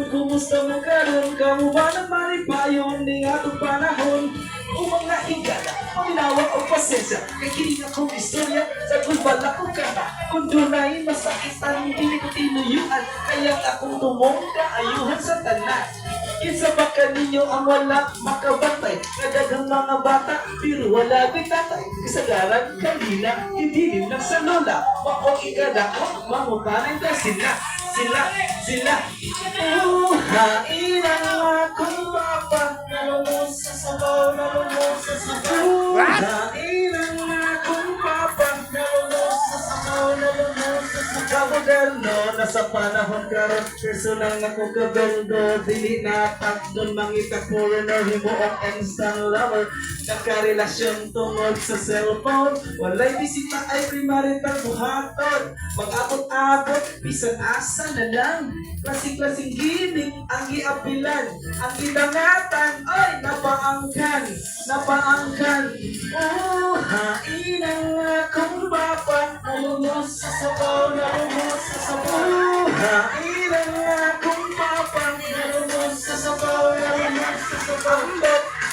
Kumusta mo karon? Kamu ba naman ipayon ni atong panahon? O mga higala, paminawa o pasensya kay kini akong istorya sa gulbala ko kanta. Kung dunay masakit ang hindi ko tinuyuan, kaya akong tumongga ayuhan sa tanan. Kinsa ba kaninyo ang wala makabantay? Nadagang mga bata, pero wala kay tatay. Kasagaran kanina, hindi lang sa lola. Maong ikadako, mamutanay na sila. Sila. Hain ang akong papa, nalumos sa sabaw, nalumos sa sabaw. Hain ang akong papa, nalumos sa sabaw, nalumos sa sabaw. Moderno, nasa panahon karon, personal na kong kabeldo. Dili na takdon, mangita foreigner, himo ang instant lover. Nagkarelasyon tungod sa cellphone, walay bisita ay primarital buhaton. Mag-abot-abot, bisan asa na lang. Klasing-klasing gimmick ang giapilan. Ang gidangatan ay napaangkan. Hain ang akong papa, nalumos sa sabaw, nalumos sa sabaw. Hain ang akong papa, nalumos sa sabaw, nalumos sa sabaw.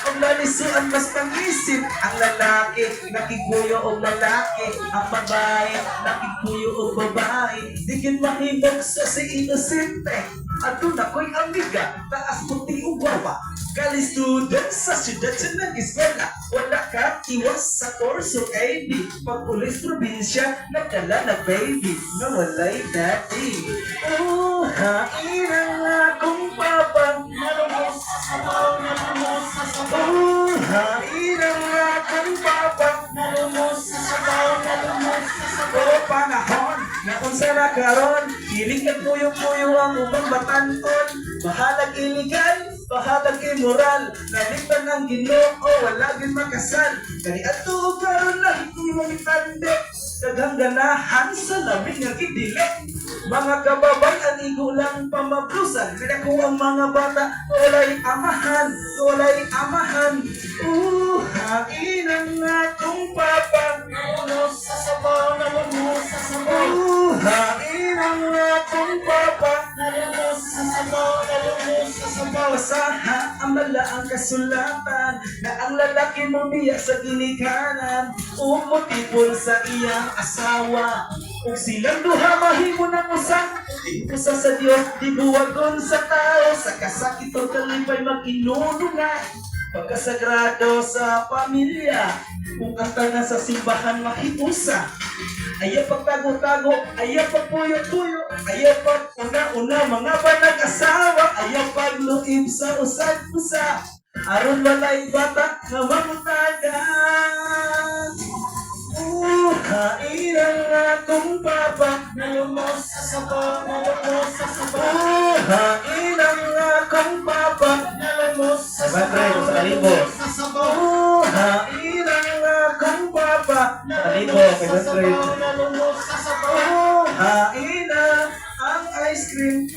Ang lalisuan mas pangisip, ang lalaki nakiguyo og lalaki, ang babae nakiguyo og babae. Digin mahimog sa si inosente, ato na ko'y amiga, taas puti o guwapa. Kali student sa syudad sa nag-eskwela, wala ka iwas sa kurso AB. Pag ulis probinsya, nagdala na baby, na walay daddy. Hain ang akong papa, nalumos sa sabaw, nalumos sa sabaw. Hain ang akong papa, nalumos sa sabaw, nalumos sa sabaw. Panahon na unsa na karon, hiling nagpuyo-puyo ang ubang batanon. Bahalag iligal, bahalag immoral, nalipan ang Ginoo, wala gid makasal. Kani adto karon lang imo mitande, daghang ganahan sa labing nga kidili. Mga kababay ang igo lang pamablusan, kaya ko ang mga bata walay amahan. Hain ang akong papa, nalumos sa sabaw, nalumos sa sabaw. Hain ang akong papa, nalumos sa sabaw, nalumos sa sabaw. Saha ang mala ang kasulatan na ang lalaki mo biya sa ginikanan, umutipon sa iyang asawa. Kung silang duha mahimo ng usa, usa sa Dios, di buwagon sa tao. Sa kasakit o kalipay mag-inunungan, pagkasagrado sa pamilya. Kung ang tanan sa simbahan mahiusa, ayaw pagtago-tago, ayaw pagpuyo-puyo, ayaw pag una-una mga panag-asawa, ayaw pagluib sa usag-usa. Aron walay bata na mamutagan. Hain ang akong papa, nalumos sa sabaw, nalumos sa sabaw. Hain ang akong papa, nalumos sa sabaw, nalumos sa sabaw. Hain ang akong papa, nalumos sa sabaw, nalumos sa sabaw. Hain ang ice cream.